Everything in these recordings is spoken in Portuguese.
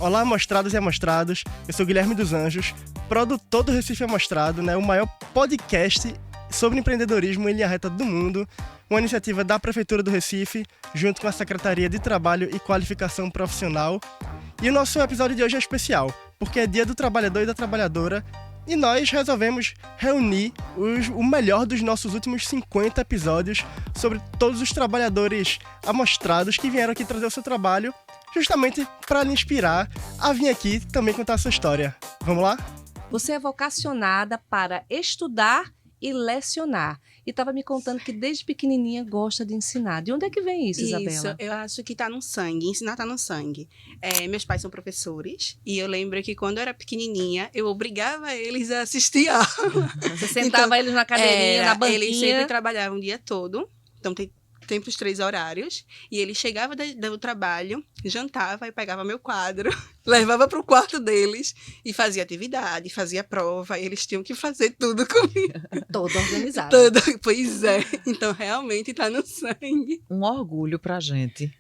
Olá, amostrados e amostrados. Eu sou Guilherme dos Anjos, produtor do Recife Amostrado, né? O maior podcast sobre empreendedorismo em linha reta do mundo. Uma iniciativa da Prefeitura do Recife, junto com a Secretaria de Trabalho e Qualificação Profissional. E o nosso episódio de hoje é especial, porque é Dia do Trabalhador e da Trabalhadora, e nós resolvemos reunir o melhor dos nossos últimos 50 episódios sobre todos os trabalhadores amostrados que vieram aqui trazer o seu trabalho, justamente para lhe inspirar a vir aqui também contar a sua história. Vamos lá? Você é vocacionada para estudar e lecionar. E estava me contando que desde pequenininha gosta de ensinar. De onde é que vem isso, Isabela? Isso, eu acho que tá no sangue. Ensinar tá no sangue. Meus pais são professores e eu lembro que quando eu era pequenininha, eu obrigava eles a assistir aula. Você sentava eles na cadeirinha, na banquinha. Eles sempre trabalhavam o dia todo. Então tem sempre os 3 horários. E ele chegava do trabalho, jantava e pegava meu quadro, levava para o quarto deles e fazia atividade, fazia prova. E eles tinham que fazer tudo comigo. Todo organizado. Pois é. Então, realmente está no sangue. Um orgulho pra gente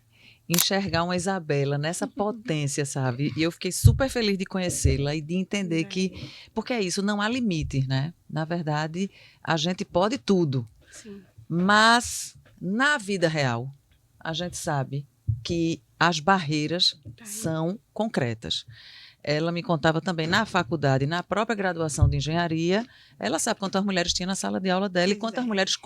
enxergar uma Isabela nessa potência, sabe? E eu fiquei super feliz de conhecê-la e de entender que... Porque é isso, não há limites, né? Na verdade, a gente pode tudo. Sim. Mas... na vida real, a gente sabe que as barreiras são concretas. Ela me contava também na faculdade, na própria graduação de engenharia, ela sabe quantas mulheres tinha na sala de aula dela e quantas mulheres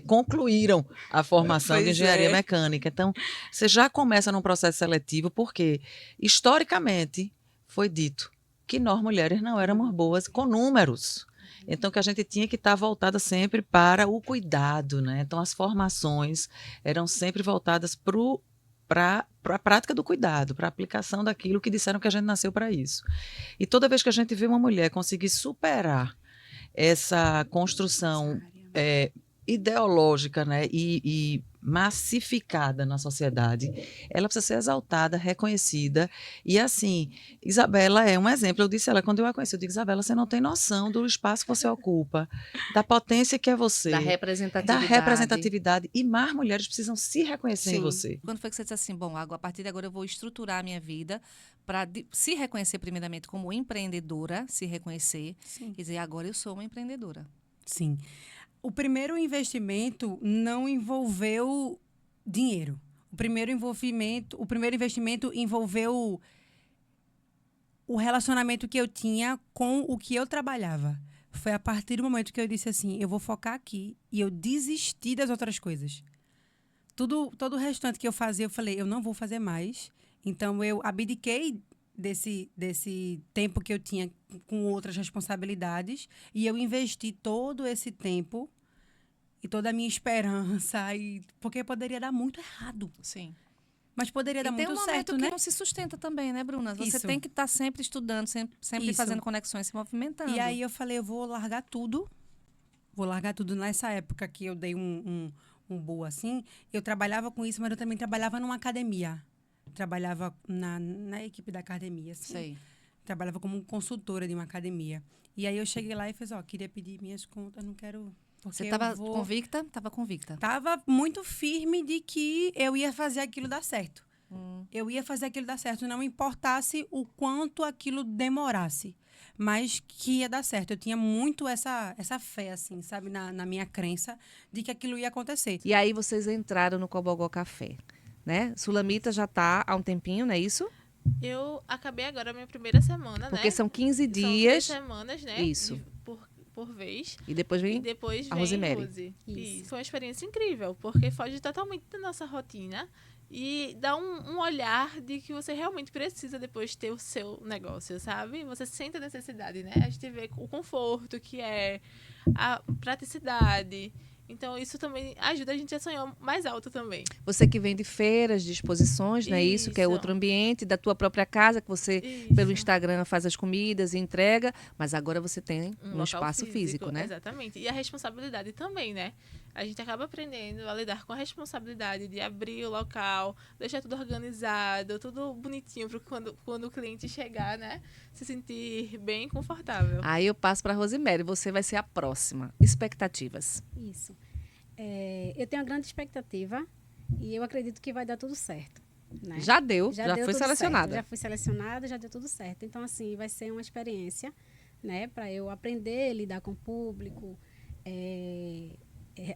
concluíram a formação de engenharia mecânica. Então, você já começa num processo seletivo porque, historicamente, foi dito que nós mulheres não éramos boas com números. Então, que a gente tinha que estar voltada sempre para o cuidado, né? Então, as formações eram sempre voltadas para a prática do cuidado, para a aplicação daquilo que disseram que a gente nasceu para isso. E toda vez que a gente vê uma mulher conseguir superar essa construção ideológica, né? E massificada na sociedade, ela precisa ser exaltada, reconhecida. E assim, Isabela é um exemplo. Eu disse a ela, quando eu a conheci, eu digo, Isabela, você não tem noção do espaço que você ocupa, da potência que é você, Da representatividade. da representatividade. E mais mulheres precisam se reconhecer em você. Quando foi que você disse assim, bom, a partir de agora eu vou estruturar a minha vida para se reconhecer primeiramente como empreendedora, se reconhecer e dizer, agora eu sou uma empreendedora. Sim. O primeiro investimento não envolveu dinheiro. O primeiro investimento envolveu o relacionamento que eu tinha com o que eu trabalhava. Foi a partir do momento que eu disse assim, eu vou focar aqui e eu desisti das outras coisas. Todo o restante que eu fazia, eu falei, eu não vou fazer mais. Então, eu abdiquei desse tempo que eu tinha com outras responsabilidades e eu investi todo esse tempo e toda a minha esperança porque poderia dar muito errado. Sim. Mas poderia dar muito certo, né? Tem um momento que não se sustenta também, né, Bruna? Você tem que estar sempre estudando, sempre fazendo conexões, se movimentando. E aí eu falei, eu vou largar tudo. Vou largar tudo. Nessa época que eu dei um boa assim, eu trabalhava com isso, mas eu também trabalhava numa academia. Trabalhava na equipe da academia, assim. Sei. Trabalhava como consultora de uma academia. E aí eu cheguei lá e fiz, queria pedir minhas contas, não quero... Você estava convicta? Estava convicta. Estava muito firme de que eu ia fazer aquilo dar certo. Eu ia fazer aquilo dar certo, não importasse o quanto aquilo demorasse, mas que ia dar certo. Eu tinha muito essa fé, assim, sabe, na minha crença de que aquilo ia acontecer. E aí vocês entraram no Cobogó Café, né? Sulamita já está há um tempinho, não é isso? Eu acabei agora a minha primeira semana, Porque né? são 15 São dias. 3 semanas, né? Isso. Por vez. E depois vem a Rosemary. Rose. Isso. Foi uma experiência incrível, porque foge totalmente da nossa rotina e dá um olhar de que você realmente precisa depois ter o seu negócio, sabe? Você sente a necessidade, né? A gente vê o conforto, que é a praticidade. Então, isso também ajuda a gente a sonhar mais alto também. Você que vem de feiras, de exposições, não é isso? Que é outro ambiente, da tua própria casa, que você, pelo Instagram, faz as comidas e entrega, mas agora você tem um espaço físico, né? Exatamente. E a responsabilidade também, né? A gente acaba aprendendo a lidar com a responsabilidade de abrir o local, deixar tudo organizado, tudo bonitinho para quando o cliente chegar, né? Se sentir bem confortável. Aí eu passo para a Rosemary, você vai ser a próxima. Expectativas. Isso. Eu tenho uma grande expectativa e eu acredito que vai dar tudo certo. né? Já deu, Já já deu foi tudo selecionada. certo, já fui selecionada, já deu tudo certo. Então, assim, vai ser uma experiência, né? Para eu aprender, lidar com o público,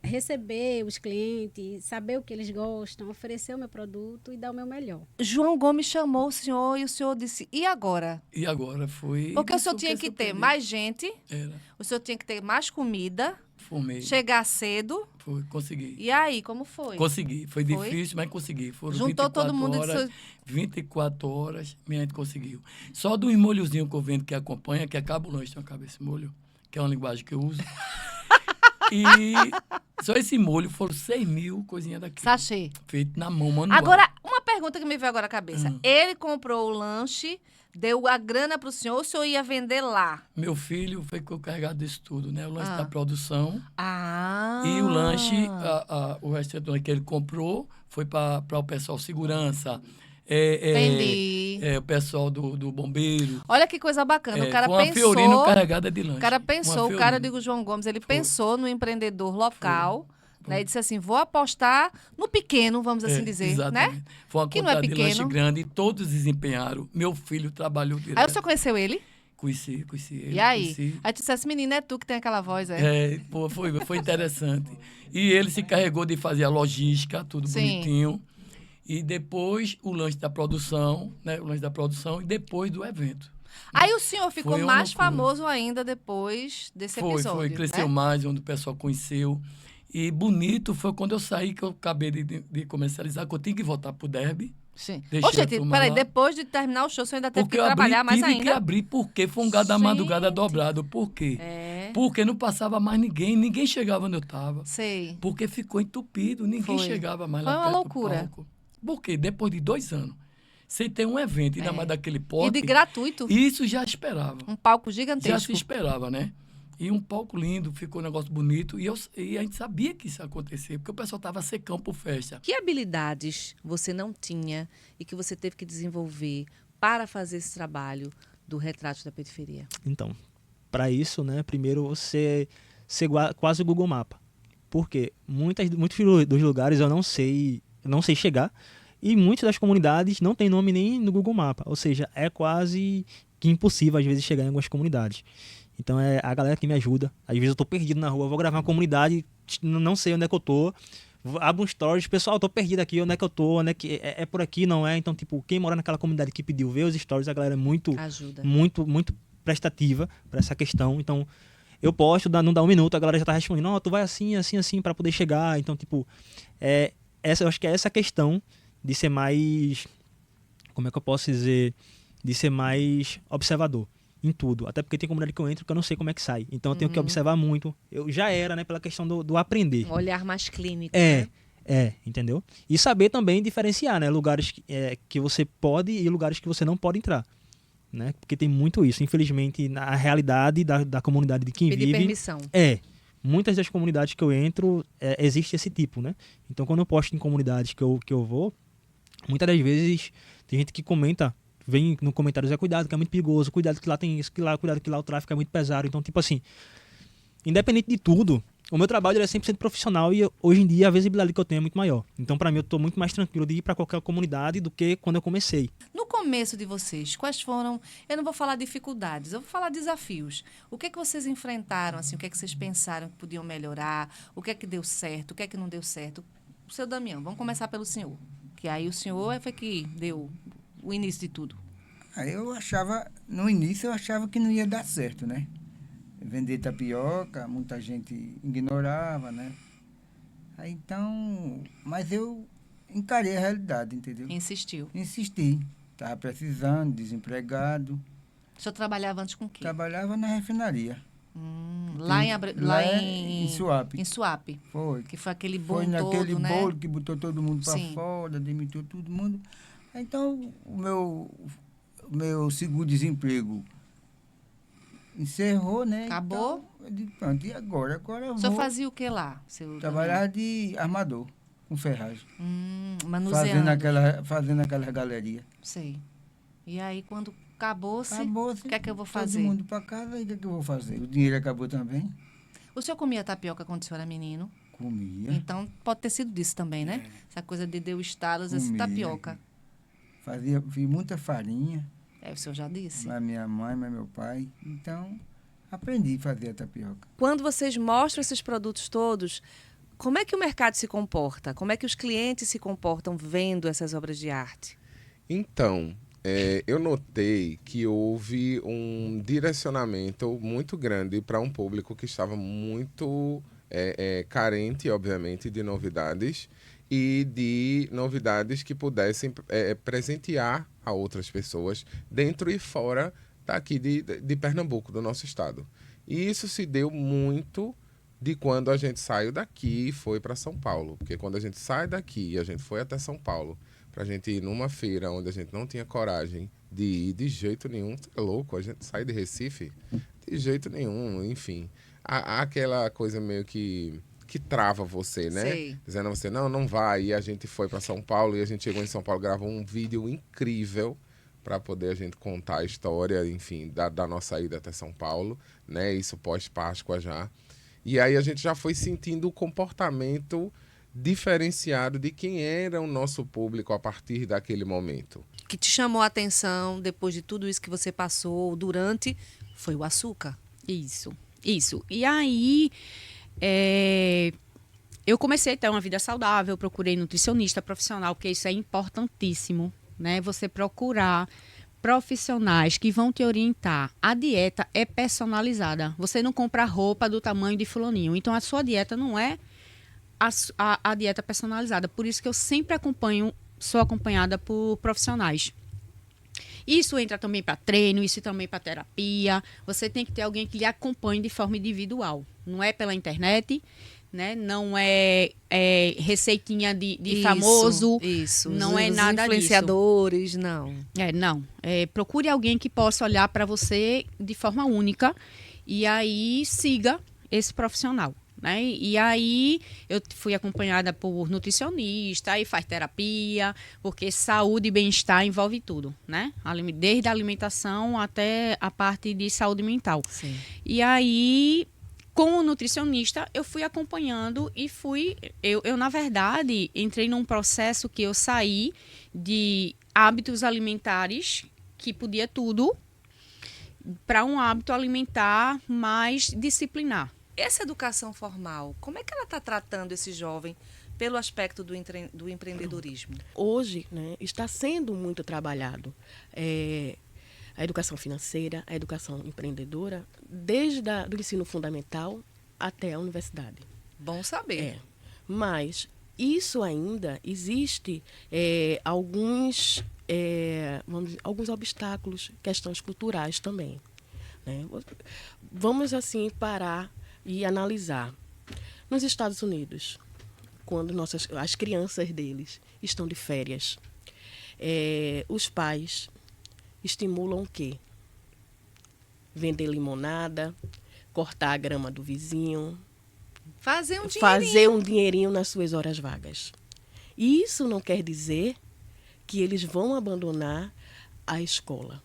receber os clientes, saber o que eles gostam, oferecer o meu produto e dar o meu melhor. João Gomes chamou o senhor e o senhor disse, e agora? E agora foi... Porque o senhor isso tinha eu que ter aprendi. mais gente, Era, o senhor tinha que ter mais comida, fumei. chegar cedo. Foi, consegui. E aí, como foi? Consegui. Foi Foi? difícil, mas consegui. Foram Juntou 24 todo mundo e horas. disse, 24 horas, minha gente conseguiu. Só dos molhozinhos que eu vendo que acompanha, que acaba o lanche, tem uma cabeça molho, que é uma linguagem que eu uso. E só esse molho foram 6 mil coisinhas daqui. sachê. Feito na mão, manual. Agora, uma pergunta que me veio agora à cabeça. Hum. Ele comprou o lanche, deu a grana pro senhor, o senhor ia vender lá? Meu filho foi o carregado disso tudo, né? O lanche Ah. da produção Ah. e o lanche, o restaurante que ele comprou foi para o pessoal segurança. Entendi. O pessoal do bombeiro. Olha que coisa bacana. O cara foi uma pensou. Fiorino carregada de lanche. O cara pensou, Uma o cara, Fiorino. digo João Gomes, ele Foi. pensou no empreendedor local, Foi. né? E disse assim: vou apostar no pequeno, vamos assim dizer, Exatamente. né? Foi uma Que não é quantidade de lanche pequeno. grande e todos desempenharam. Meu filho trabalhou direto. Aí o senhor conheceu ele? Conheci ele. E aí? Conheci. Aí tu disse assim, menino, é tu que tem aquela voz, é? Pô, foi interessante. E ele se carregou de fazer a logística, tudo Sim. bonitinho. E depois o lanche da produção, né? O lanche da produção e depois do evento. Aí o senhor ficou Foi uma mais loucura. famoso ainda depois desse episódio. Cresceu né? mais, onde o pessoal conheceu. E bonito foi quando eu saí, que eu acabei de comercializar, que eu tinha que voltar pro derby. Sim. Deixei Ô, gente, a turma peraí, lá. depois de terminar o show, o senhor ainda teve Porque que eu trabalhar mais tive ainda? que abrir, porque foi um gado da madrugada Gente. dobrado. Por quê? É, Porque não passava mais ninguém chegava onde eu estava. sei. Porque ficou entupido, ninguém Foi. chegava mais Foi lá uma perto loucura. do palco. Por quê? Depois de 2 anos, sem ter um evento, ainda mais daquele E porte, de gratuito, isso já esperava. um palco Já se gigantesco. esperava, né? E um palco lindo, ficou um negócio bonito. E a gente sabia que isso ia acontecer, porque o pessoal estava secão por festa. Que habilidades você não tinha e que você teve que desenvolver para fazer esse trabalho do retrato da periferia? Então, para isso, né, primeiro você ser quase o Google Mapa. Porque muitos dos lugares eu não sei chegar e muitas das comunidades não tem nome nem no Google Mapa. Ou seja, é quase que impossível às vezes chegar em algumas comunidades. Então é a galera que me ajuda. Às vezes eu tô perdido na rua, vou gravar uma comunidade, não sei onde é que eu tô. Abro um stories, pessoal, eu tô perdido aqui, onde é que eu tô, onde é que é por aqui, não é? Então, tipo, quem mora naquela comunidade que pediu ver os stories, a galera é muito Ajuda. muito prestativa para essa questão. Então, eu posto, não dá um minuto, a galera já tá respondendo, não, tu vai assim, assim, assim, para poder chegar. Então, tipo, eu acho que é essa questão de ser mais, como é que eu posso dizer, de ser mais observador em tudo. Até porque tem comunidade que eu entro que eu não sei como é que sai. Então, eu tenho que observar muito. Eu já era, né, pela questão do aprender. Um olhar mais clínico, né? Entendeu? E saber também diferenciar, né? Lugares que você pode e lugares que você não pode entrar. Né? Porque tem muito isso. Infelizmente, na realidade da comunidade de quem Pedir vive... permissão. Muitas das comunidades que eu entro, existe esse tipo, né? Então, quando eu posto em comunidades que eu vou, muitas das vezes tem gente que comenta, vem no comentário, cuidado que é muito perigoso, cuidado que lá tem isso, cuidado que lá o tráfico é muito pesado. Então, tipo assim, independente de tudo, o meu trabalho é 100% profissional e hoje em dia a visibilidade que eu tenho é muito maior. Então, para mim, eu estou muito mais tranquilo de ir para qualquer comunidade do que quando eu comecei. No começo de vocês, quais foram, eu não vou falar dificuldades, eu vou falar desafios. O que é que vocês enfrentaram, assim, o que é que vocês pensaram que podiam melhorar, o que é que deu certo, o que é que não deu certo? O seu Damião, vamos começar pelo senhor, que aí o senhor foi que deu o início de tudo. Aí no início eu achava que não ia dar certo, né? Vender tapioca, muita gente ignorava, né? Aí então, mas eu encarei a realidade, entendeu? Insistiu. Insisti. Estava precisando, desempregado. O senhor trabalhava antes com o quê? Trabalhava na refinaria. Lá em Suape. Em Suape. Foi. Que foi aquele Foi bolo naquele todo, né? bolo que botou todo mundo para Sim. fora, demitiu todo mundo. Então, o meu seguro-desemprego encerrou, né? Acabou? Então, eu digo, pronto, e agora? Agora eu O senhor vou fazia o que lá? Seu trabalhar de armador, com ferragem. Manuseando. Fazendo aquela galeria. Sei. E aí, quando acabou-se, Acabou-se. o que é que eu vou fazer? Todo mundo para casa, e o que é que eu vou fazer? O dinheiro acabou também. O senhor comia tapioca quando o senhor era menino? Comia. Então, pode ter sido disso também, né? Essa coisa de deu estalos, essa Comia. tapioca. fiz muita farinha, O senhor já disse. para minha mãe, para meu pai. Então, aprendi a fazer a tapioca. Quando vocês mostram esses produtos todos, como é que o mercado se comporta? Como é que os clientes se comportam vendo essas obras de arte? Então, eu notei que houve um direcionamento muito grande para um público que estava muito carente, obviamente, de novidades e de novidades que pudessem presentear a outras pessoas dentro e fora daqui de Pernambuco, do nosso estado. E isso se deu muito de quando a gente saiu daqui e foi para São Paulo. Porque quando a gente sai daqui e a gente foi até São Paulo, para a gente ir numa feira onde a gente não tinha coragem de ir de jeito nenhum, é louco, a gente sai de Recife de jeito nenhum, enfim. Há aquela coisa meio que trava você, né? Sei. Dizendo a você, não vai. E a gente foi para São Paulo e a gente chegou em São Paulo, gravou um vídeo incrível para poder a gente contar a história, enfim, da nossa ida até São Paulo, né? Isso pós-Páscoa já. E aí a gente já foi sentindo o comportamento diferenciado de quem era o nosso público a partir daquele momento. Que te chamou a atenção depois de tudo isso que você passou durante, foi o açúcar. Isso. E aí, eu comecei a ter uma vida saudável, procurei nutricionista profissional, porque isso é importantíssimo, né? Você procurar profissionais que vão te orientar. A dieta é personalizada. Você não compra roupa do tamanho de fulaninho. Então, a sua dieta não é a dieta personalizada. Por isso que eu sempre sou acompanhada por profissionais. Isso entra também para treino, isso também para terapia. Você tem que ter alguém que lhe acompanhe de forma individual. Não é pela internet, né? Não é receitinha de famoso. Isso. Não é nada disso. Influenciadores, não. Não. Procure alguém que possa olhar para você de forma única e aí siga esse profissional. Né? E aí eu fui acompanhada por nutricionista, aí faz terapia, porque saúde e bem-estar envolve tudo, né? Desde a alimentação até a parte de saúde mental. Sim. E aí, com o nutricionista, eu fui acompanhando e eu na verdade, entrei num processo que eu saí de hábitos alimentares, que podia tudo, para um hábito alimentar mais disciplinar. Essa educação formal, como é que ela está tratando esse jovem pelo aspecto do empreendedorismo? Hoje, né, está sendo muito trabalhado a educação financeira, a educação empreendedora, desde do ensino fundamental até a universidade. Bom saber. Mas isso ainda existe alguns obstáculos, questões culturais também. Né? Vamos, assim, parar e analisar. Nos Estados Unidos, quando as crianças deles estão de férias, os pais estimulam o quê? Vender limonada, cortar a grama do vizinho, fazer um dinheirinho nas suas horas vagas. E isso não quer dizer que eles vão abandonar a escola.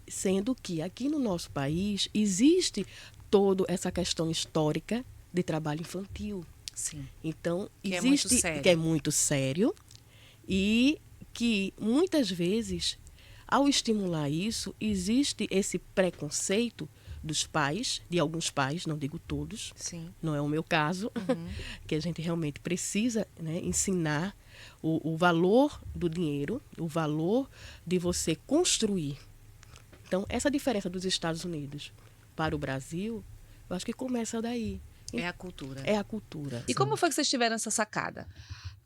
Sendo que aqui no nosso país existe toda essa questão histórica de trabalho infantil. Sim. Então, existe que é muito sério e que muitas vezes, ao estimular isso, existe esse preconceito dos pais, de alguns pais, não digo todos, Sim. Não é o meu caso, que a gente realmente precisa, né, ensinar o valor do dinheiro, o valor de você construir. Então, essa diferença dos Estados Unidos para o Brasil, eu acho que começa daí. É a cultura. É a cultura. E como foi que vocês tiveram essa sacada?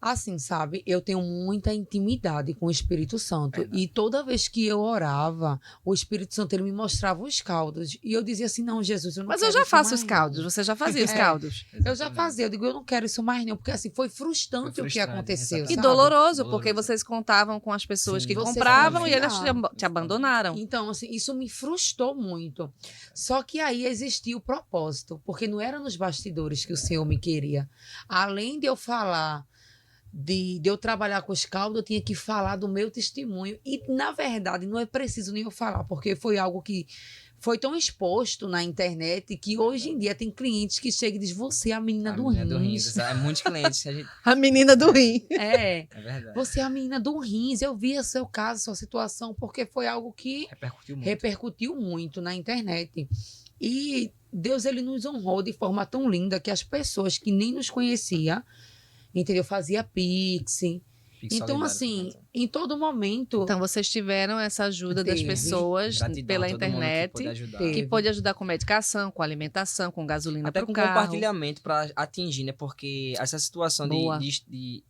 Assim, sabe, eu tenho muita intimidade com o Espírito Santo. E toda vez que eu orava, o Espírito Santo ele me mostrava os caldos. E eu dizia assim, não, Jesus, eu não Mas quero eu já isso faço mais os caldos. não. Você já fazia os caldos? Eu já fazia. Eu digo, eu não quero isso mais não. Porque assim, foi frustrante o que aconteceu, E sabe? doloroso, porque vocês contavam com as pessoas que Você compravam e confia. elas te abandonaram. Então, assim, isso me frustrou muito. Só que aí existia o propósito, porque não era nos bastidores que o Senhor me queria. Além de eu falar, de eu trabalhar com os caldos, eu tinha que falar do meu testemunho. E, na verdade, não é preciso nem eu falar, porque foi algo que foi tão exposto na internet que hoje em dia tem clientes que chegam e dizem, você é a menina do menina rins. É muitos clientes. A menina do rim. É verdade. Você é a menina do rins. Eu vi o seu caso, sua situação, porque foi algo que repercutiu muito na internet. E Deus, ele nos honrou de forma tão linda que as pessoas que nem nos conheciam, entendeu? Fazia Pix. Então, assim, em todo momento... Então, vocês tiveram essa ajuda das pessoas pela internet, que pôde ajudar com medicação, com alimentação, com gasolina para o carro. Até com compartilhamento para atingir, né? Porque essa situação de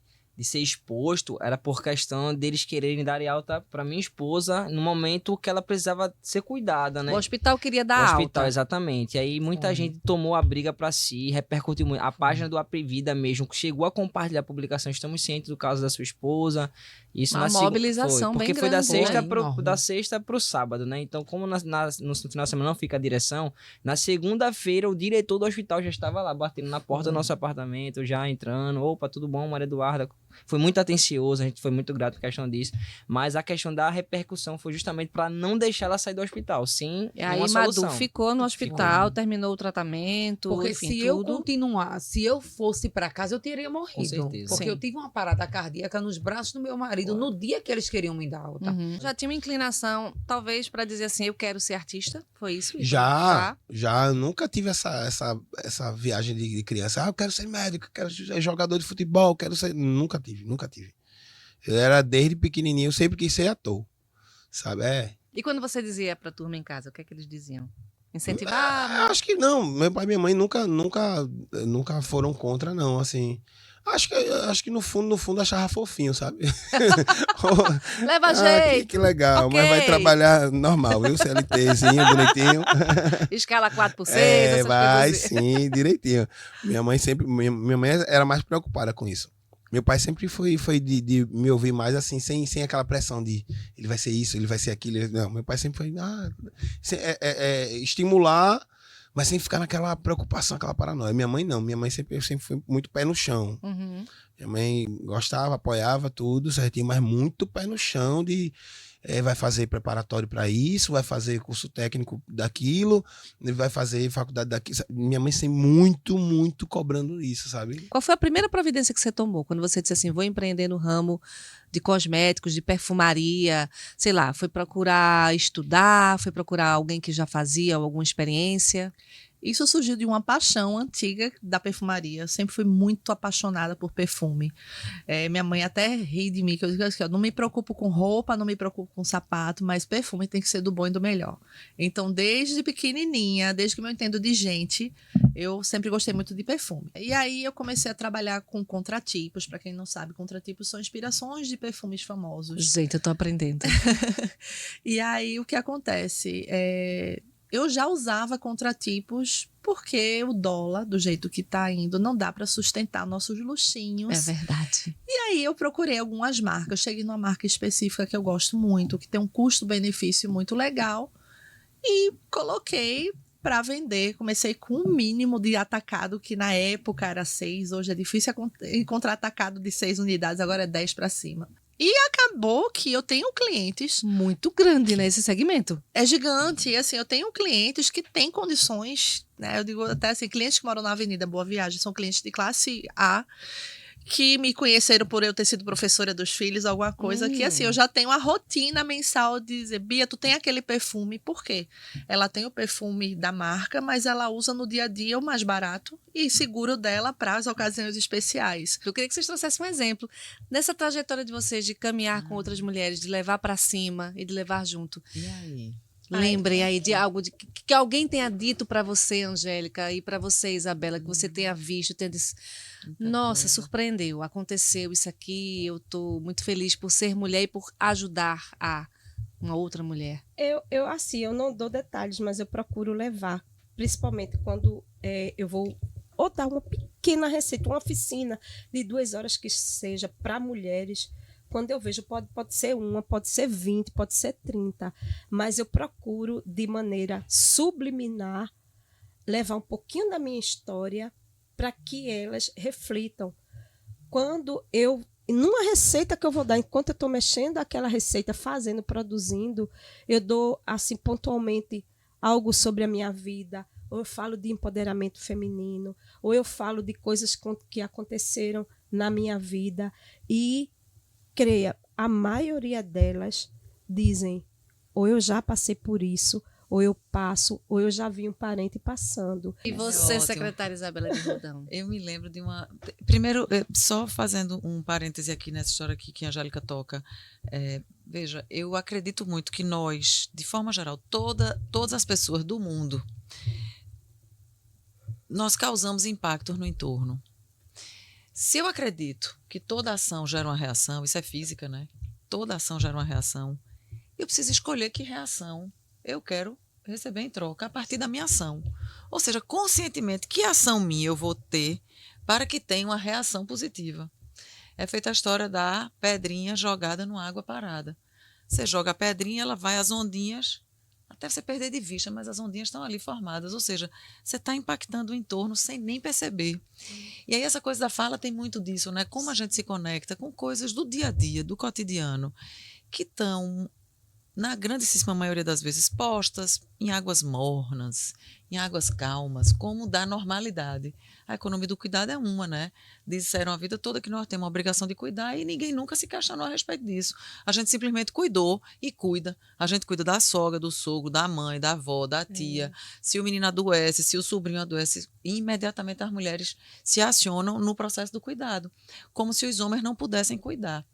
ser exposto era por questão deles quererem dar alta para minha esposa no momento que ela precisava ser cuidada, né? O hospital queria dar alta. O hospital, exatamente. E aí muita gente tomou a briga para si, repercutiu muito. A página do Aprevida mesmo chegou a compartilhar a publicação. Estamos cientes do caso da sua esposa. Isso uma mobilização bem grande. Porque foi da sexta pro sábado, né? Então, como no final de semana não fica a direção, na segunda-feira o diretor do hospital já estava lá, batendo na porta do nosso apartamento, já entrando. Opa, tudo bom, Maria Eduarda? Foi muito atencioso, a gente foi muito grato por questão disso. Mas a questão da repercussão foi justamente para não deixar ela sair do hospital, sim. E aí, Madu ficou no hospital, terminou o tratamento. Porque enfim, se eu continuar, se eu fosse para casa, eu teria morrido. Com certeza. Porque eu tive uma parada cardíaca nos braços do meu marido no dia que eles queriam me dar alta. Já tinha uma inclinação, talvez, para dizer assim, eu quero ser artista? Foi isso? Já. Eu nunca tive essa viagem de criança. Eu quero ser médico, quero ser jogador de futebol, quero ser... Nunca tive. Eu era desde pequenininho, eu sempre quis ser ator, sabe? E quando você dizia pra turma em casa, o que é que eles diziam? Incentivar? Acho que não. Meu pai e minha mãe nunca foram contra, não, assim... Acho que no fundo achava fofinho, sabe? Leva jeito. Que legal, okay. Mas vai trabalhar normal, viu? CLTzinho, bonitinho. Escala 4x6, vai sim, direitinho. Minha mãe era mais preocupada com isso. Meu pai sempre foi de me ouvir mais assim, sem aquela pressão de ele vai ser isso, ele vai ser aquilo. Não, meu pai sempre foi estimular, mas sem ficar naquela preocupação, aquela paranoia. Minha mãe não, minha mãe sempre foi muito pé no chão. Minha mãe gostava, apoiava tudo certinho, mas muito pé no chão de vai fazer preparatório para isso, vai fazer curso técnico daquilo, vai fazer faculdade daquilo. Minha mãe sempre muito cobrando isso, sabe? Qual foi a primeira providência que você tomou quando você disse assim, vou empreender no ramo de cosméticos, de perfumaria, sei lá, foi procurar estudar, foi procurar alguém que já fazia alguma experiência? Isso surgiu de uma paixão antiga da perfumaria. Eu sempre fui muito apaixonada por perfume. Minha mãe até ri de mim, que eu digo assim, não me preocupo com roupa, não me preocupo com sapato, mas perfume tem que ser do bom e do melhor. Então, desde pequenininha, desde que eu entendo de gente, eu sempre gostei muito de perfume. E aí eu comecei a trabalhar com contratipos. Para quem não sabe, contratipos são inspirações de perfumes famosos. Gente, eu tô aprendendo. E aí o que acontece? Eu já usava contratipos porque o dólar, do jeito que está indo, não dá para sustentar nossos luxinhos. É verdade. E aí eu procurei algumas marcas. Eu cheguei numa marca específica que eu gosto muito, que tem um custo-benefício muito legal, e coloquei para vender. Comecei com um mínimo de atacado, que na época era 6, hoje é difícil encontrar atacado de 6 unidades, agora é 10 para cima. E acabou que eu tenho clientes... Muito grande nesse segmento. É gigante. E assim, eu tenho clientes que têm condições, né? Eu digo até assim, clientes que moram na Avenida Boa Viagem, são clientes de classe A, que me conheceram por eu ter sido professora dos filhos, alguma coisa, que assim, eu já tenho a rotina mensal de dizer, Bia, tu tem aquele perfume, por quê? Ela tem o perfume da marca, mas ela usa no dia a dia o mais barato e seguro dela para as ocasiões especiais. Eu queria que vocês trouxessem um exemplo nessa trajetória de vocês de caminhar com outras mulheres, de levar para cima e de levar junto. E aí? Lembrem aí de algo que alguém tenha dito para você, Angélica, e para você, Isabela, que você tenha visto, tenha dito, nossa, surpreendeu, aconteceu isso aqui, eu estou muito feliz por ser mulher e por ajudar a uma outra mulher. Eu não dou detalhes, mas eu procuro levar, principalmente quando eu vou ou dar uma pequena receita, uma oficina de 2 horas que seja para mulheres. Quando eu vejo, pode ser 1, pode ser 20, pode ser 30, mas eu procuro, de maneira subliminar, levar um pouquinho da minha história para que elas reflitam. Numa receita que eu vou dar, enquanto eu estou mexendo aquela receita, fazendo, produzindo, eu dou, assim, pontualmente, algo sobre a minha vida, ou eu falo de empoderamento feminino, ou eu falo de coisas que aconteceram na minha vida. E, creia, a maioria delas dizem, ou eu já passei por isso, ou eu passo, ou eu já vi um parente passando. E você, secretária Isabela de Rodão? Eu me lembro de uma... Primeiro, só fazendo um parêntese aqui nessa história aqui que a Angélica toca. Veja, eu acredito muito que nós, de forma geral, todas as pessoas do mundo, nós causamos impactos no entorno. Se eu acredito que toda ação gera uma reação, isso é física, né? Toda ação gera uma reação. Eu preciso escolher que reação eu quero receber em troca a partir da minha ação. Ou seja, conscientemente, que ação minha eu vou ter para que tenha uma reação positiva. É feita a história da pedrinha jogada numa água parada. Você joga a pedrinha, ela vai às ondinhas, até você perder de vista, mas as ondinhas estão ali formadas. Ou seja, você está impactando o entorno sem nem perceber. E aí essa coisa da fala tem muito disso, né? Como a gente se conecta com coisas do dia a dia, do cotidiano, que estão, na grandíssima maioria das vezes, postas em águas mornas, em águas calmas, como da normalidade. A economia do cuidado é uma, né? Disseram a vida toda que nós temos a obrigação de cuidar e ninguém nunca se questionou a respeito disso. A gente simplesmente cuidou e cuida. A gente cuida da sogra, do sogro, da mãe, da avó, da tia. Se o menino adoece, se o sobrinho adoece, imediatamente as mulheres se acionam no processo do cuidado, como se os homens não pudessem cuidar.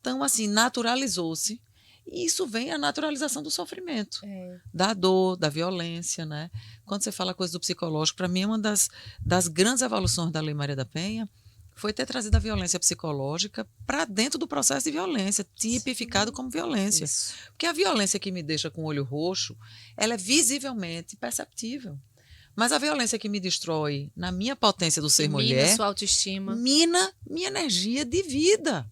Então, assim, naturalizou-se. E isso vem a naturalização do sofrimento, da dor, da violência, né? Quando você fala coisa do psicológico, para mim, uma das grandes evoluções da Lei Maria da Penha foi ter trazido a violência psicológica para dentro do processo de violência, tipificado como violência. Isso. Porque a violência que me deixa com o olho roxo, ela é visivelmente perceptível. Mas a violência que me destrói na minha potência do ser mulher... Mina sua autoestima. Mina minha energia de vida.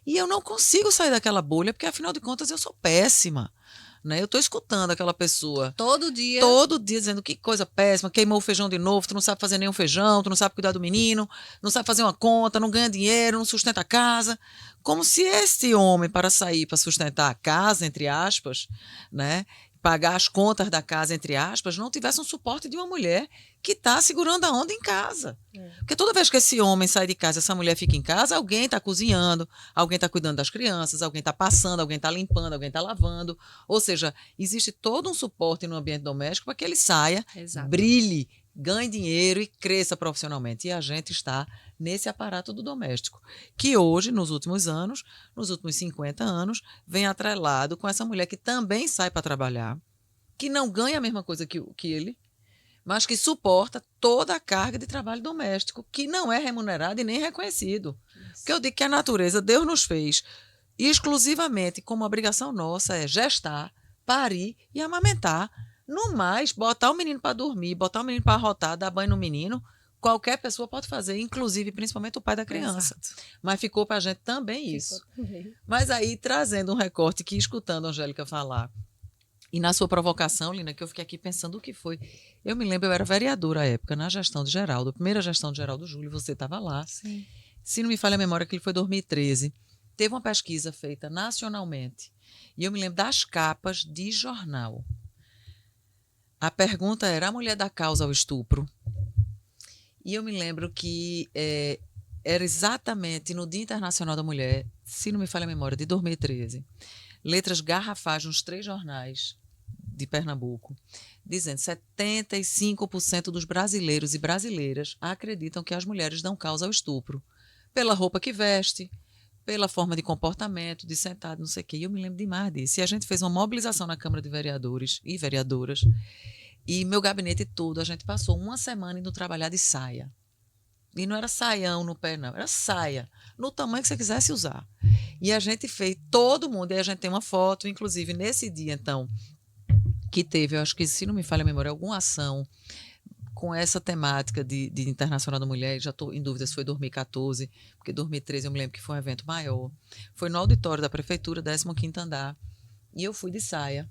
E eu não consigo sair daquela bolha, porque, afinal de contas, eu sou péssima. Né? Eu estou escutando aquela pessoa... Todo dia, dizendo que coisa péssima, queimou o feijão de novo, tu não sabe fazer nenhum feijão, tu não sabe cuidar do menino, não sabe fazer uma conta, não ganha dinheiro, não sustenta a casa. Como se esse homem, para sair, para sustentar a casa, entre aspas, né? Pagar as contas da casa, entre aspas, não tivesse um suporte de uma mulher que está segurando a onda em casa. Porque toda vez que esse homem sai de casa, essa mulher fica em casa, alguém está cozinhando, alguém está cuidando das crianças, alguém está passando, alguém está limpando, alguém está lavando. Ou seja, existe todo um suporte no ambiente doméstico para que ele saia, brilhe, ganhe dinheiro e cresça profissionalmente. E a gente está nesse aparato do doméstico, que hoje, nos últimos anos, nos últimos 50 anos, vem atrelado com essa mulher que também sai para trabalhar, que não ganha a mesma coisa que ele, mas que suporta toda a carga de trabalho doméstico, que não é remunerado e nem reconhecido. Porque eu digo que a natureza, Deus nos fez exclusivamente como obrigação nossa é gestar, parir e amamentar. No mais, botar o menino para dormir, botar o menino para arrotar, dar banho no menino, qualquer pessoa pode fazer, inclusive, principalmente o pai da criança. Exato. Mas ficou para a gente também isso. Mas aí, trazendo um recorte que, escutando a Angélica falar, e na sua provocação, Lina, que eu fiquei aqui pensando o que foi. Eu me lembro, eu era vereadora à época, na gestão de Geraldo, a primeira gestão de Geraldo Júlio, você estava lá. Sim. Se não me falha a memória, aquilo foi 2013. Teve uma pesquisa feita nacionalmente, e eu me lembro das capas de jornal. A pergunta era: a mulher dá causa ao estupro? E eu me lembro que era exatamente no Dia Internacional da Mulher, se não me falha a memória, de 2013, letras garrafais nos 3 jornais de Pernambuco, dizendo que 75% dos brasileiros e brasileiras acreditam que as mulheres dão causa ao estupro, pela roupa que veste, pela forma de comportamento, de sentado, não sei o quê. E eu me lembro demais disso. E a gente fez uma mobilização na Câmara de Vereadores e vereadoras, e meu gabinete todo, a gente passou uma semana indo trabalhar de saia. E não era saião no pé, não. Era saia, no tamanho que você quisesse usar. E a gente fez, todo mundo, e a gente tem uma foto, inclusive nesse dia, então, que teve, eu acho que, se não me falha a memória, alguma ação com essa temática de Internacional da Mulher, já estou em dúvida se foi 2014, porque 2013 eu me lembro que foi um evento maior. Foi no auditório da Prefeitura, 15º andar, e eu fui de saia.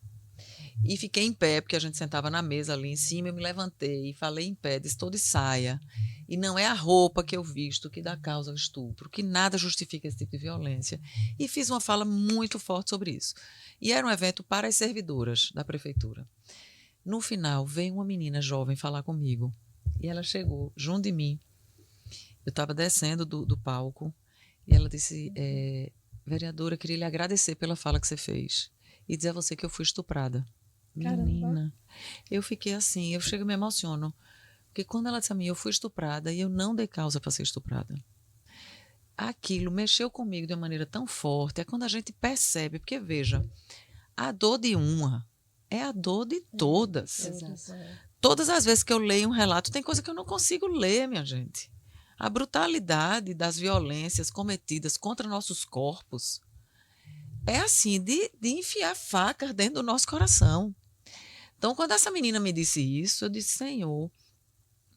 E fiquei em pé, porque a gente sentava na mesa ali em cima, eu me levantei e falei em pé, disse: estou de saia. E não é a roupa que eu visto que dá causa ao estupro, que nada justifica esse tipo de violência. E fiz uma fala muito forte sobre isso. E era um evento para as servidoras da prefeitura. No final, veio uma menina jovem falar comigo. E ela chegou junto de mim. Eu estava descendo do palco. E ela disse, vereadora, eu queria lhe agradecer pela fala que você fez. E dizer a você que eu fui estuprada. Caramba. Menina, eu fiquei assim, eu chego e me emociono. Porque quando ela disse a mim, eu fui estuprada e eu não dei causa para ser estuprada. Aquilo mexeu comigo de uma maneira tão forte. É quando a gente percebe, porque veja, a dor de uma é a dor de todas. Exato. Todas as vezes que eu leio um relato, tem coisa que eu não consigo ler, minha gente. A brutalidade das violências cometidas contra nossos corpos é assim, de enfiar facas dentro do nosso coração. Então, quando essa menina me disse isso, eu disse, Senhor,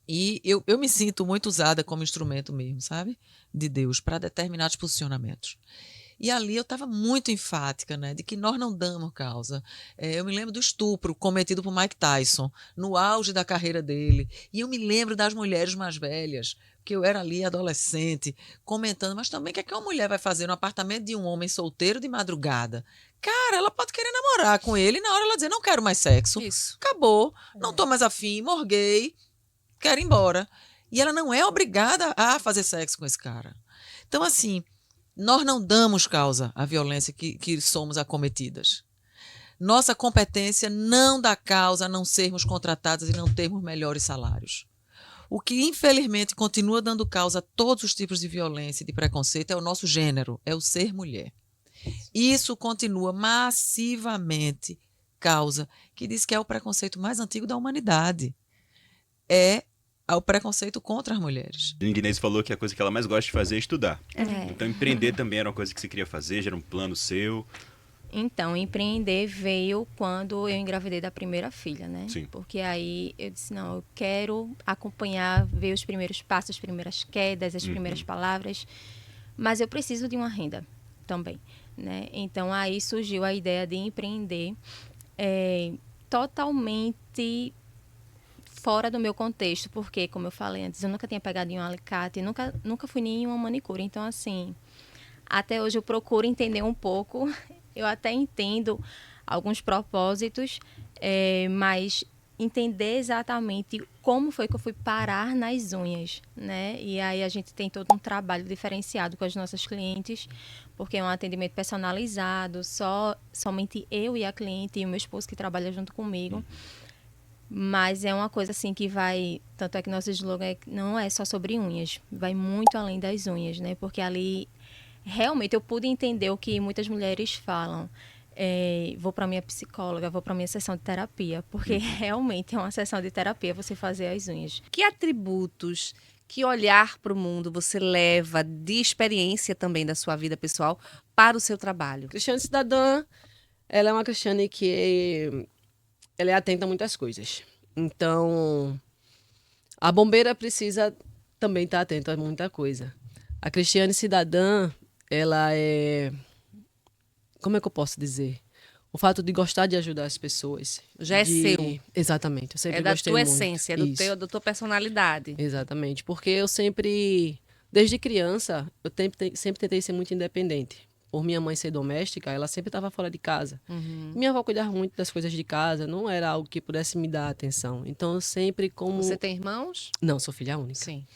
e eu me sinto muito usada como instrumento mesmo, sabe? De Deus, para determinados posicionamentos. E ali eu estava muito enfática, né, de que nós não damos causa. Eu me lembro do estupro cometido por Mike Tyson, no auge da carreira dele. E eu me lembro das mulheres mais velhas, que eu era ali adolescente, comentando, mas também o que é que uma mulher vai fazer no apartamento de um homem solteiro de madrugada? Cara, ela pode querer namorar com ele e na hora ela dizer, não quero mais sexo. Isso. Acabou, não estou mais afim, morguei, quero ir embora. E ela não é obrigada a fazer sexo com esse cara. Então, assim, nós não damos causa à violência que somos acometidas. Nossa competência não dá causa a não sermos contratadas e não termos melhores salários. O que, infelizmente, continua dando causa a todos os tipos de violência e de preconceito é o nosso gênero, é o ser mulher. Isso continua massivamente causa, que diz que é o preconceito mais antigo da humanidade. É o preconceito contra as mulheres. A Inês falou que a coisa que ela mais gosta de fazer é estudar. É. Então, empreender também era uma coisa que você queria fazer, já era um plano seu. Então, empreender veio quando eu engravidei da primeira filha, né? Sim. Porque aí eu disse, não, eu quero acompanhar, ver os primeiros passos, as primeiras quedas, as primeiras palavras, mas eu preciso de uma renda também, né? Então, aí surgiu a ideia de empreender totalmente fora do meu contexto, porque, como eu falei antes, eu nunca tinha pegado em um alicate, nunca fui nem em uma manicure. Então, assim, até hoje eu procuro entender um pouco. Eu até entendo alguns propósitos, mas entender exatamente como foi que eu fui parar nas unhas, né? E aí a gente tem todo um trabalho diferenciado com as nossas clientes, porque é um atendimento personalizado, somente eu e a cliente e o meu esposo que trabalha junto comigo. Mas é uma coisa assim que vai... Tanto é que nosso slogan não é só sobre unhas, vai muito além das unhas, né? Porque ali, realmente, eu pude entender o que muitas mulheres falam. Vou para minha psicóloga, vou para minha sessão de terapia, porque realmente é uma sessão de terapia você fazer as unhas. Que atributos, que olhar para o mundo você leva de experiência também da sua vida pessoal para o seu trabalho? Cristiane cidadã, ela é uma Cristiane que ela é atenta a muitas coisas. Então, a bombeira precisa também estar atenta a muita coisa. A Cristiane cidadã, ela é... Como é que eu posso dizer? O fato de gostar de ajudar as pessoas. Já é seu. Exatamente. Eu sempre É da gostei tua muito. essência, da tua personalidade. Exatamente. Porque eu sempre, desde criança, eu sempre tentei ser muito independente. Por minha mãe ser doméstica, ela sempre estava fora de casa. Minha avó cuidava muito das coisas de casa, não era algo que pudesse me dar atenção. Então, eu sempre como... Você tem irmãos? Não, sou filha única. Sim.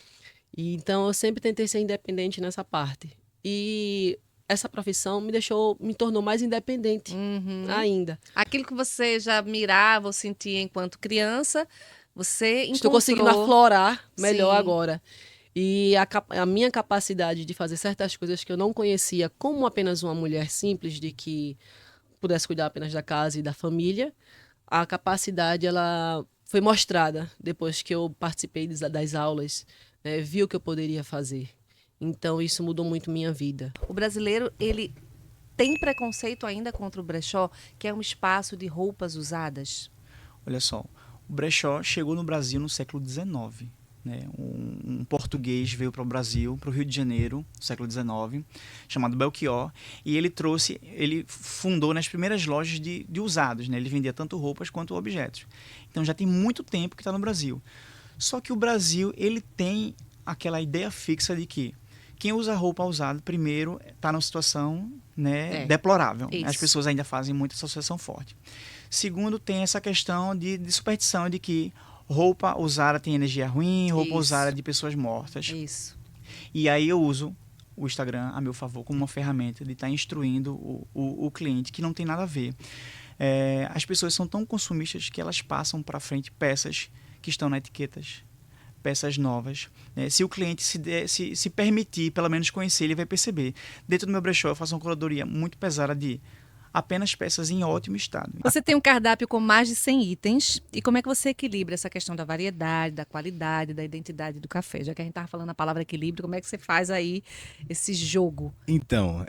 E, então, eu sempre tentei ser independente nessa parte. E essa profissão me tornou mais independente ainda. Aquilo que você já mirava ou sentia enquanto criança, você encontrou... Estou conseguindo aflorar melhor Sim. agora. E a minha capacidade de fazer certas coisas que eu não conhecia como apenas uma mulher simples, de que pudesse cuidar apenas da casa e da família, a capacidade ela foi mostrada depois que eu participei das aulas, né, vi o que eu poderia fazer. Então, isso mudou muito minha vida. O brasileiro, ele tem preconceito ainda contra o brechó, que é um espaço de roupas usadas? Olha só, o brechó chegou no Brasil no século XIX. Né? Um português veio para o Brasil, para o Rio de Janeiro, no século XIX, chamado Belchior, e ele fundou nas primeiras lojas de usados, né? Ele vendia tanto roupas quanto objetos. Então já tem muito tempo que está no Brasil. Só que o Brasil ele tem aquela ideia fixa de que quem usa roupa usada, primeiro, está numa situação, né, É. deplorável. Isso. As pessoas ainda fazem muita associação forte. Segundo, tem essa questão de superstição de que roupa usada tem energia ruim, roupa Isso. usada de pessoas mortas. Isso. E aí eu uso o Instagram a meu favor como uma ferramenta de estar instruindo o cliente, que não tem nada a ver. As pessoas são tão consumistas que elas passam para frente peças que estão na etiquetas, peças novas. Se o cliente se permitir, pelo menos conhecer, ele vai perceber. Dentro do meu brechó eu faço uma curadoria muito pesada de apenas peças em ótimo estado. Você tem um cardápio com mais de 100 itens. E como é que você equilibra essa questão da variedade, da qualidade, da identidade do café? Já que a gente estava falando a palavra equilíbrio, como é que você faz aí esse jogo? Então,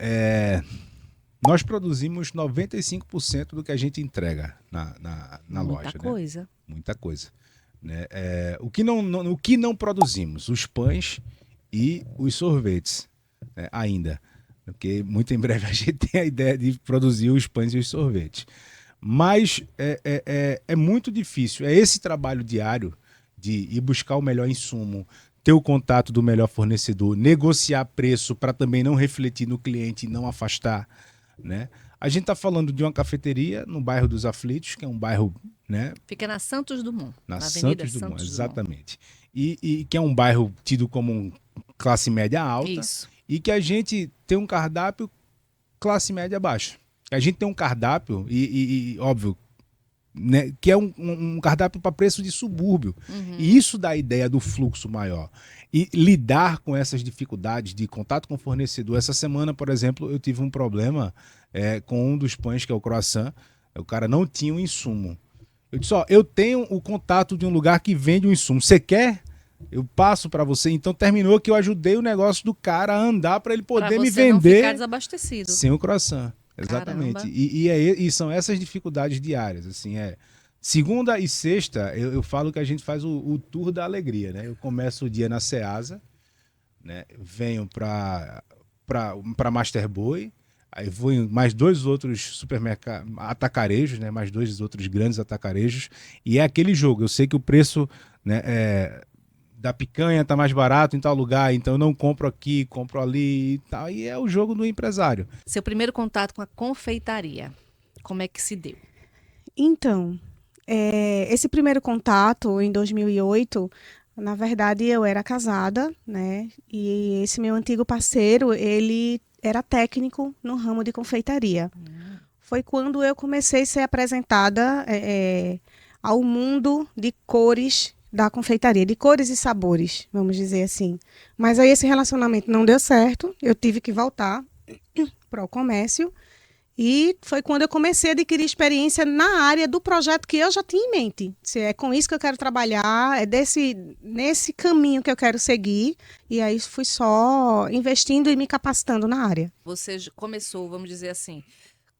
nós produzimos 95% do que a gente entrega na loja. Muita coisa. Né? Muita coisa. Né? O que não produzimos? Os pães e os sorvetes, né? Ainda. Porque muito em breve a gente tem a ideia de produzir os pães e os sorvetes. Mas é muito difícil. É esse trabalho diário de ir buscar o melhor insumo, ter o contato do melhor fornecedor, negociar preço para também não refletir no cliente e não afastar, né? A gente está falando de uma cafeteria no bairro dos Aflitos, que é um bairro, né? Fica na Santos Dumont. Na Avenida Santos Dumont, Dumont. exatamente. E que é um bairro tido como classe média alta. Isso. E que a gente tem um cardápio classe média baixa. A gente tem um cardápio, óbvio, né, que é um cardápio para preço de subúrbio. Uhum. E isso dá a ideia do fluxo maior. E lidar com essas dificuldades de contato com o fornecedor. Essa semana, por exemplo, eu tive um problema com um dos pães, que é o croissant. O cara não tinha o insumo. Eu disse, eu tenho o contato de um lugar que vende o insumo. Você quer? Eu passo para você. Então terminou que eu ajudei o negócio do cara a andar para ele poder me vender. Não ficar desabastecido. Sem o croissant. Exatamente. E são essas dificuldades diárias. Assim, segunda e sexta, eu falo que a gente faz o tour da alegria, né? Eu começo o dia na Ceasa, né? Venho para Master Boy, aí vou em mais 2 outros supermercados, atacarejos, né? Mais 2 outros grandes atacarejos. E é aquele jogo. Eu sei que o preço, né, da picanha tá mais barato em tal lugar, então eu não compro aqui, compro ali e tal. E é o jogo do empresário. Seu primeiro contato com a confeitaria, como é que se deu? Então, esse primeiro contato, em 2008, na verdade eu era casada, né? E esse meu antigo parceiro, ele era técnico no ramo de confeitaria. Foi quando eu comecei a ser apresentada ao mundo de cores da confeitaria, de cores e sabores, vamos dizer assim. Mas aí esse relacionamento não deu certo, eu tive que voltar para o comércio e foi quando eu comecei a adquirir experiência na área do projeto que eu já tinha em mente. Se é com isso que eu quero trabalhar, nesse caminho que eu quero seguir, e aí fui só investindo e me capacitando na área. Você começou, vamos dizer assim,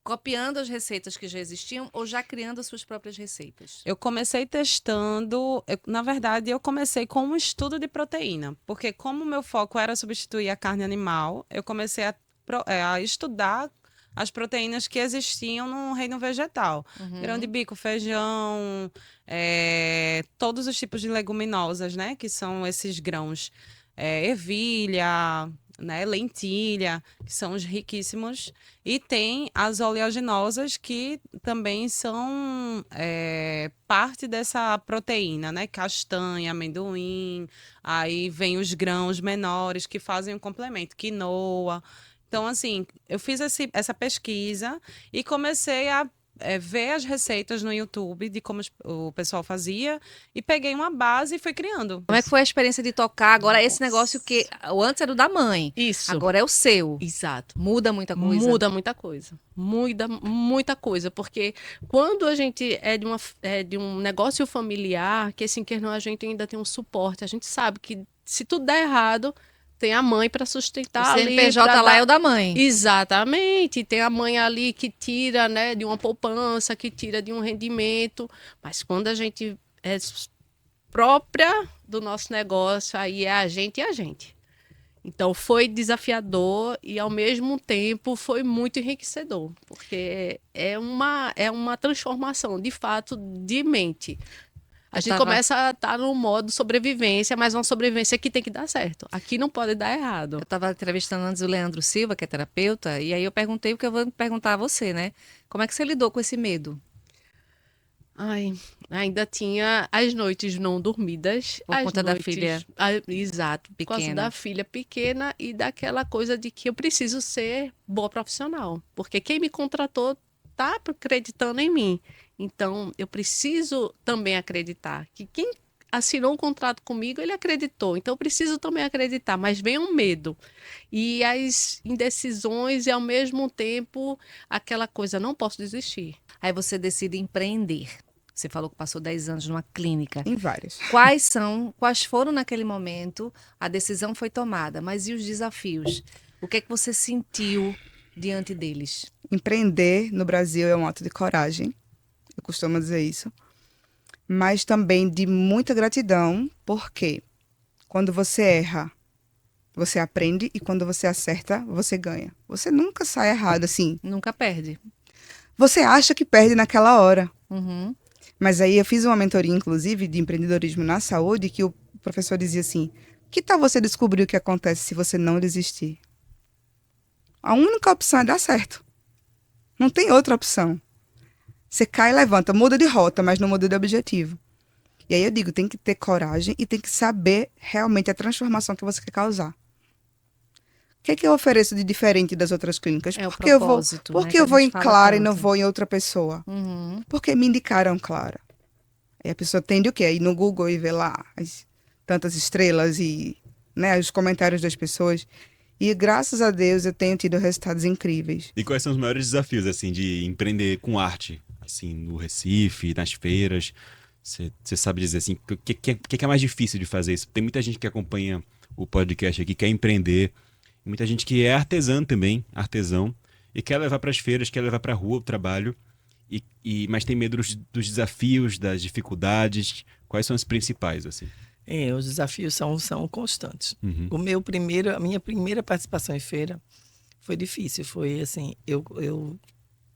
copiando as receitas que já existiam ou já criando as suas próprias receitas? Eu comecei testando, na verdade, eu comecei com um estudo de proteína, porque como o meu foco era substituir a carne animal, eu comecei a estudar as proteínas que existiam no reino vegetal. Uhum. Grão de bico, feijão, todos os tipos de leguminosas, né? Que são esses grãos. Ervilha, né, lentilha, que são os riquíssimos, e tem as oleaginosas que também são parte dessa proteína, né, castanha, amendoim, aí vem os grãos menores que fazem um complemento, quinoa. Então, assim, eu fiz essa pesquisa e comecei a ver as receitas no YouTube de como o pessoal fazia e peguei uma base e fui criando. Como é que foi a experiência de tocar agora esse negócio que antes era o da mãe? Isso. Agora é o seu. Exato. Muda muita coisa? Muda muita coisa. Muda muita coisa, porque quando a gente é de um negócio familiar, que assim, que não, a gente ainda tem um suporte, a gente sabe que se tudo der errado, tem a mãe para sustentar o CNPJ ali. lá é o da mãe. Exatamente. Tem a mãe ali que tira, né, de uma poupança, que tira de um rendimento. Mas quando a gente é própria do nosso negócio, aí é a gente e a gente. Então foi desafiador e ao mesmo tempo foi muito enriquecedor, porque é uma transformação de fato de mente. A gente começa a estar no modo sobrevivência, mas uma sobrevivência que tem que dar certo. Aqui não pode dar errado. Eu estava entrevistando antes o Leandro Silva, que é terapeuta, e aí eu perguntei o que eu vou perguntar a você, né? Como é que você lidou com esse medo? Ai, ainda tinha as noites não dormidas. Por conta da filha exato, por causa pequena. da filha pequena e daquela coisa de que eu preciso ser boa profissional. Porque quem me contratou tá acreditando em mim. Então, eu preciso também acreditar que quem assinou um contrato comigo, ele acreditou. Então, eu preciso também acreditar, mas vem um medo. E as indecisões e, ao mesmo tempo, aquela coisa, não posso desistir. Aí você decide empreender. Você falou que passou 10 anos numa clínica. Em várias. Quais foram naquele momento? A decisão foi tomada, mas e os desafios? O que é que você sentiu diante deles? Empreender no Brasil é um ato de coragem, eu costumo dizer isso, mas também de muita gratidão, porque quando você erra, você aprende, e quando você acerta, você ganha. Você nunca sai errado, assim. Nunca perde. Você acha que perde naquela hora. Uhum. Mas aí eu fiz uma mentoria, inclusive, de empreendedorismo na saúde, que o professor dizia assim, que tal você descobrir o que acontece se você não desistir? A única opção é dar certo. Não tem outra opção. Você cai e levanta, muda de rota, mas não muda de objetivo. E aí eu digo, tem que ter coragem e tem que saber realmente a transformação que você quer causar. O que é que eu ofereço de diferente das outras clínicas? É o Porque eu vou, propósito, né, porque que eu a vou gente em fala Clara e tanto. não vou em outra pessoa? Uhum. Porque me indicaram Clara. Aí a pessoa tende o quê? Ir no Google e ver lá tantas estrelas e, né, os comentários das pessoas. E graças a Deus eu tenho tido resultados incríveis. E quais são os maiores desafios, assim, de empreender com arte? Assim, no Recife, nas feiras? Você sabe dizer, assim, o que é mais difícil de fazer isso? Tem muita gente que acompanha o podcast aqui, quer empreender. Muita gente que é artesã também, artesão, e quer levar para as feiras, quer levar para a rua o trabalho, mas tem medo dos desafios, das dificuldades. Quais são os principais, assim? Os desafios são constantes. Uhum. A minha primeira participação em feira foi difícil. Foi assim, eu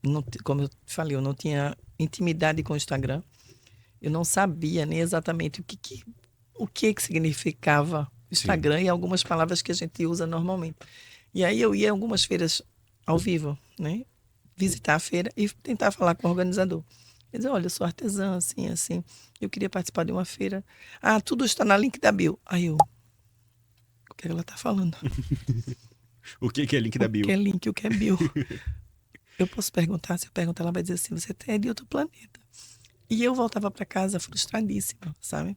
não, como eu falei, eu não tinha intimidade com o Instagram. Eu não sabia nem exatamente o que significava o Instagram. Sim. E algumas palavras que a gente usa normalmente. E aí eu ia em algumas feiras ao vivo, né? Visitar a feira e tentar falar com o organizador. Ele dizia, olha, eu sou artesã, assim, assim. Eu queria participar de uma feira. Ah, tudo está na link da bio. Aí eu, o que ela está falando? O que é link da bio? O que é link, o que é bio? Eu posso perguntar, se eu perguntar, ela vai dizer assim, você é de outro planeta. E eu voltava para casa frustradíssima, sabe?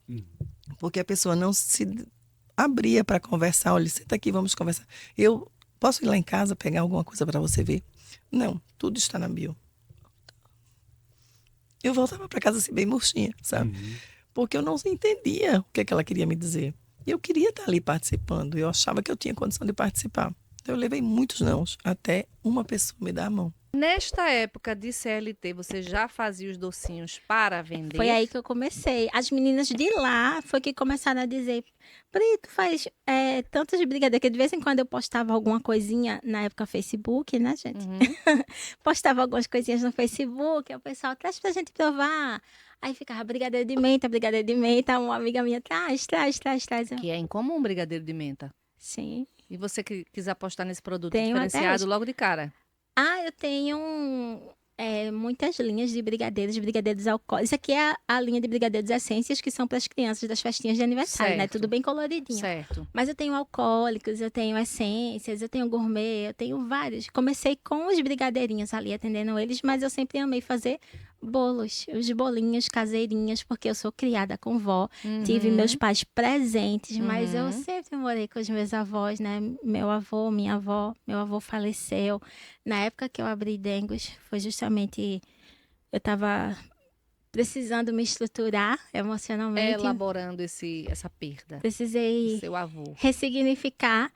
Porque a pessoa não se abria para conversar. Olha, senta aqui, vamos conversar. Eu posso ir lá em casa pegar alguma coisa para você ver? Não, tudo está na bio. Eu voltava para casa assim, bem murchinha, sabe? Porque eu não entendia o que ela queria me dizer. E eu queria estar ali participando. Eu achava que eu tinha condição de participar. Então eu levei muitos nãos, até uma pessoa me dar a mão. Nesta época de CLT, você já fazia os docinhos para vender? Foi aí que eu comecei. As meninas de lá foi que começaram a dizer, Pri, tu faz tantos de brigadeiro, que de vez em quando eu postava alguma coisinha, na época Facebook, né, gente? Postava algumas coisinhas no Facebook, aí o pessoal, traz pra gente provar. Aí ficava brigadeiro de menta, uma amiga minha, traz. Que é incomum brigadeiro de menta. Sim. E você que quis apostar nesse produto Tenho diferenciado logo de cara? Ah, eu tenho muitas linhas de brigadeiros alcoólicos. Isso aqui é a linha de brigadeiros essências que são para as crianças das festinhas de aniversário, né? Tudo bem coloridinho. Certo. Mas eu tenho alcoólicos, eu tenho essências, eu tenho gourmet, eu tenho vários. Comecei com os brigadeirinhos ali, atendendo eles, mas eu sempre amei fazer bolos, os bolinhos caseirinhos, porque eu sou criada com vó. Tive meus pais presentes, mas eu sempre morei com os meus avós, né? Meu avô, minha avó, meu avô faleceu. Na época que eu abri Dengos, foi justamente... Eu estava precisando me estruturar emocionalmente. Elaborando essa perda. Precisei seu avô. Ressignificar,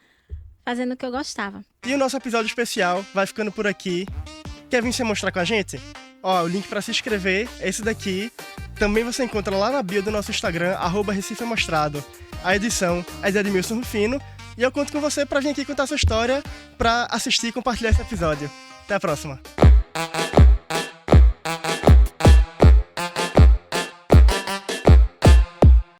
fazendo o que eu gostava. E o nosso episódio especial vai ficando por aqui. Quer vir se mostrar com a gente? Ó, o link para se inscrever é esse daqui. Também você encontra lá na bio do nosso Instagram, @RecifeMostrado. A edição é de Edmilson Rufino. E eu conto com você para vir aqui contar sua história, para assistir e compartilhar esse episódio. Até a próxima.